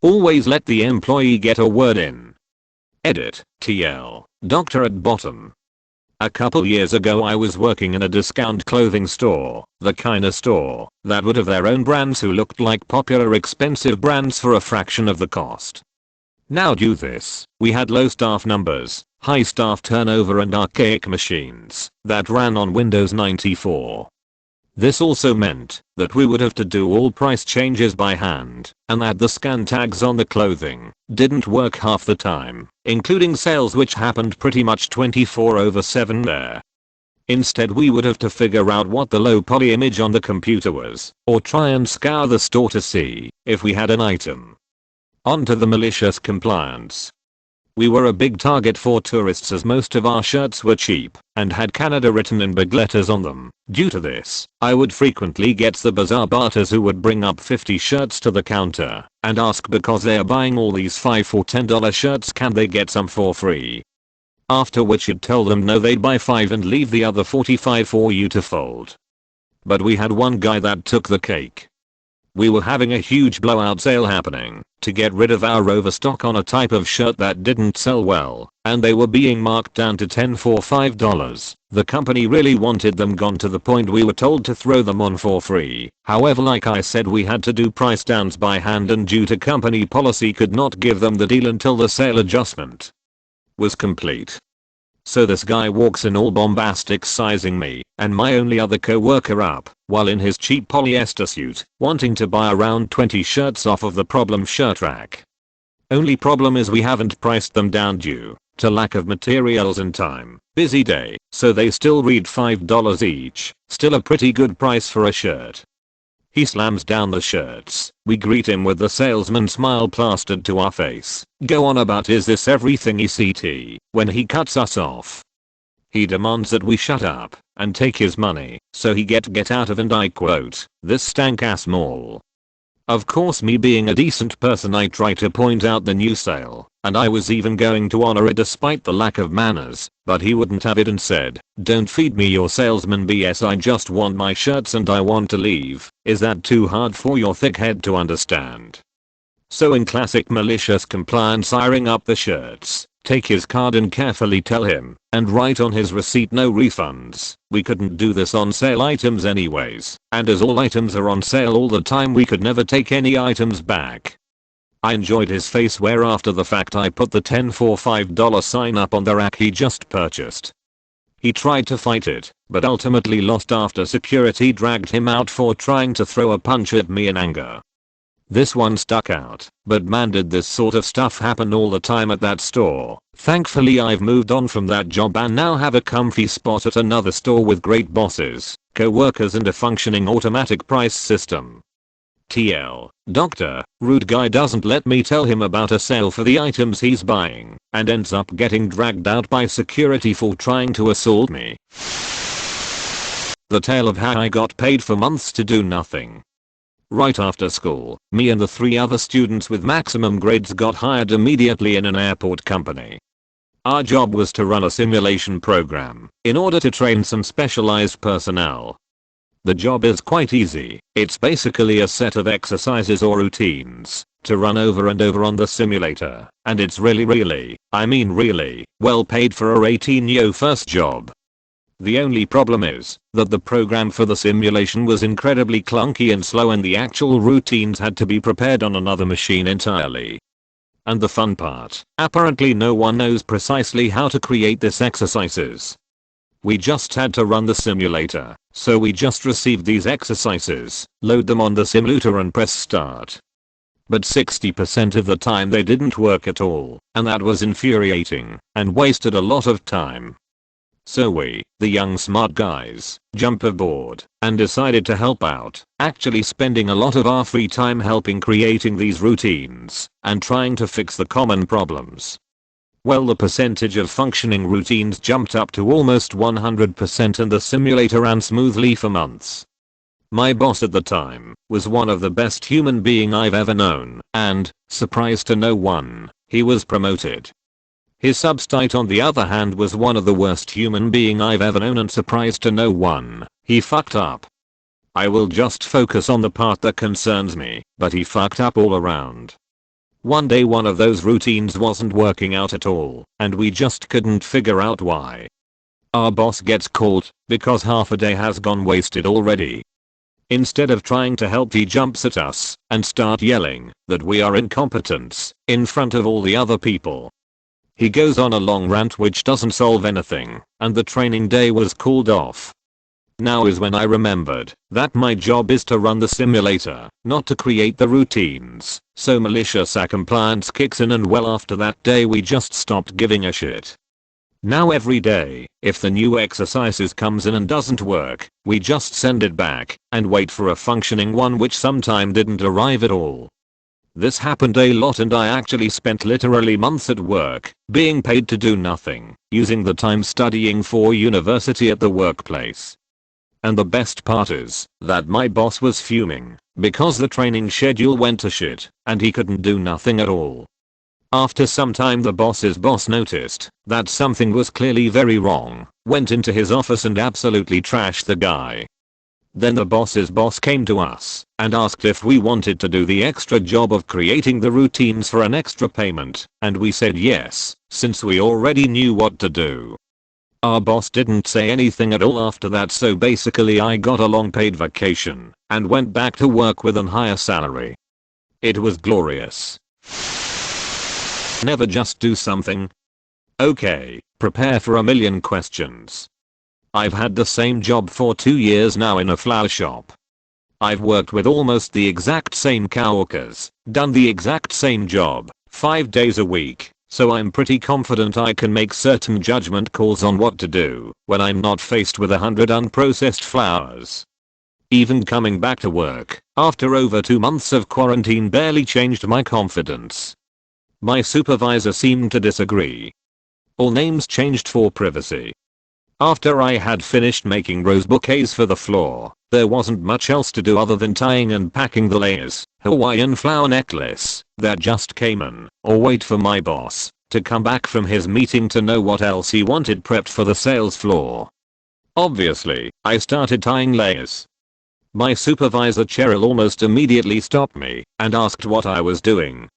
Always let the employee get a word in. Edit, TL, Doctor at bottom. A couple years ago I was working in a discount clothing store, the kinda store that would have their own brands who looked like popular expensive brands for a fraction of the cost. Now do this, we had low staff numbers, high staff turnover and archaic machines that ran on Windows 94. This also meant that we would have to do all price changes by hand, and that the scan tags on the clothing didn't work half the time, including sales which happened pretty much 24/7 there. Instead we would have to figure out what the low poly image on the computer was, or try and scour the store to see if we had an item. On to the malicious compliance. We were a big target for tourists as most of our shirts were cheap and had Canada written in big letters on them. Due to this, I would frequently get the bizarre barters who would bring up 50 shirts to the counter and ask because they are buying all these $5 for $10 shirts can they get some for free. After which you'd tell them no, they'd buy 5 and leave the other 45 for you to fold. But we had one guy that took the cake. We were having a huge blowout sale happening to get rid of our overstock on a type of shirt that didn't sell well, and they were being marked down to 10 for $5. The company really wanted them gone to the point we were told to throw them on for free. However, like I said, we had to do price downs by hand and due to company policy could not give them the deal until the sale adjustment was complete. So this guy walks in all bombastic sizing me and my only other co-worker up while in his cheap polyester suit wanting to buy around 20 shirts off of the problem shirt rack. Only problem is we haven't priced them down due to lack of materials and time. Busy day, so they still read $5 each, still a pretty good price for a shirt. He slams down the shirts. We greet him with the salesman smile plastered to our face. Go on about is this everything ECT when he cuts us off. He demands that we shut up and take his money so he get out of, and I quote, this stank ass mall. Of course, me being a decent person, I try to point out the new sale, and I was even going to honor it despite the lack of manners, but he wouldn't have it and said, don't feed me your salesman BS, I just want my shirts and I want to leave. Is that too hard for your thick head to understand? So in classic malicious compliance, I ring up the shirts, take his card and carefully tell him, and write on his receipt no refunds. We couldn't do this on sale items anyways, and as all items are on sale all the time we could never take any items back. I enjoyed his face where after the fact I put the 10 for $5 sign up on the rack he just purchased. He tried to fight it, but ultimately lost after security dragged him out for trying to throw a punch at me in anger. This one stuck out, but man did this sort of stuff happen all the time at that store. Thankfully I've moved on from that job and now have a comfy spot at another store with great bosses, co-workers and a functioning automatic price system. TL, Doctor, rude guy doesn't let me tell him about a sale for the items he's buying and ends up getting dragged out by security for trying to assault me. The tale of how I got paid for months to do nothing. Right after school, me and the 3 other students with maximum grades got hired immediately in an airport company. Our job was to run a simulation program in order to train some specialized personnel. The job is quite easy. It's basically a set of exercises or routines to run over and over on the simulator, and it's really, I mean really, well paid for a 18-year first job. The only problem is that the program for the simulation was incredibly clunky and slow and the actual routines had to be prepared on another machine entirely. And the fun part, apparently no one knows precisely how to create this exercises. We just had to run the simulator, so we just received these exercises, load them on the simulator and press start. But 60% of the time they didn't work at all, and that was infuriating and wasted a lot of time. So we, the young smart guys, jumped aboard and decided to help out, actually spending a lot of our free time helping creating these routines and trying to fix the common problems. Well, the percentage of functioning routines jumped up to almost 100% and the simulator ran smoothly for months. My boss at the time was one of the best human being I've ever known, and, surprise to no one, he was promoted. His substitute on the other hand was one of the worst human being I've ever known and surprise to no one, he fucked up. I will just focus on the part that concerns me, but he fucked up all around. One day one of those routines wasn't working out at all, and we just couldn't figure out why. Our boss gets called because half a day has gone wasted already. Instead of trying to help, he jumps at us and start yelling that we are incompetents in front of all the other people. He goes on a long rant which doesn't solve anything, and the training day was called off. Now is when I remembered that my job is to run the simulator, not to create the routines, so malicious compliance kicks in, and well, after that day we just stopped giving a shit. Now every day, if the new exercises comes in and doesn't work, we just send it back and wait for a functioning one, which sometime didn't arrive at all. This happened a lot, and I actually spent literally months at work, being paid to do nothing, using the time studying for university at the workplace. And the best part is that my boss was fuming because the training schedule went to shit and he couldn't do nothing at all. After some time, the boss's boss noticed that something was clearly very wrong, went into his office and absolutely trashed the guy. Then the boss's boss came to us and asked if we wanted to do the extra job of creating the routines for an extra payment, and we said yes, since we already knew what to do. Our boss didn't say anything at all after that, so basically I got a long paid vacation and went back to work with a higher salary. It was glorious. Never just do something. Okay, prepare for a million questions. I've had the same job for 2 years now in a flower shop. I've worked with almost the exact same coworkers, done the exact same job, 5 days a week. So I'm pretty confident I can make certain judgment calls on what to do when I'm not faced with 100 unprocessed flowers. Even coming back to work after over 2 months of quarantine barely changed my confidence. My supervisor seemed to disagree. All names changed for privacy. After I had finished making rose bouquets for the floor, there wasn't much else to do other than tying and packing the layers, Hawaiian flower necklace that just came in, or wait for my boss to come back from his meeting to know what else he wanted prepped for the sales floor. Obviously, I started tying layers. My supervisor Cheryl almost immediately stopped me and asked what I was doing.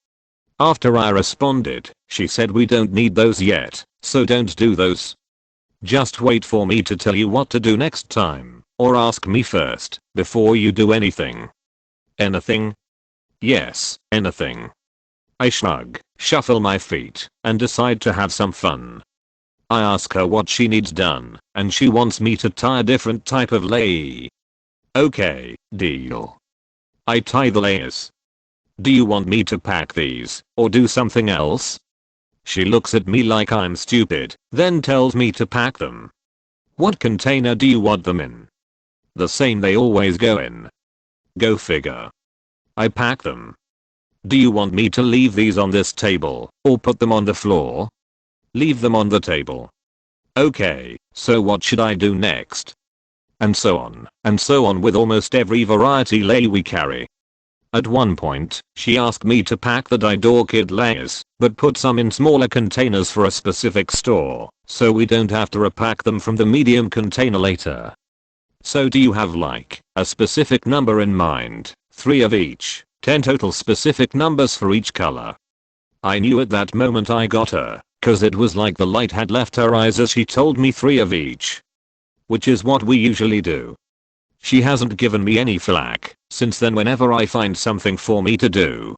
After I responded, she said, "We don't need those yet, so don't do those. Just wait for me to tell you what to do next time, or ask me first before you do anything." Anything? Yes, anything. I shrug, shuffle my feet, and decide to have some fun. I ask her what she needs done, and she wants me to tie a different type of lei. Okay, deal. I tie the layers. "Do you want me to pack these, or do something else?" She looks at me like I'm stupid, then tells me to pack them. "What container do you want them in?" "The same they always go in." Go figure. I pack them. "Do you want me to leave these on this table, or put them on the floor?" "Leave them on the table." "Okay, so what should I do next?" And so on with almost every variety lei we carry. At one point, she asked me to pack the dyed orchid layers, but put some in smaller containers for a specific store, so we don't have to repack them from the medium container later. "So do you have like a specific number in mind? 3 of each, 10 total specific numbers for each color?" I knew at that moment I got her, cause it was like the light had left her eyes as she told me 3 of each. Which is what we usually do. She hasn't given me any flack since then. Whenever I find something for me to do,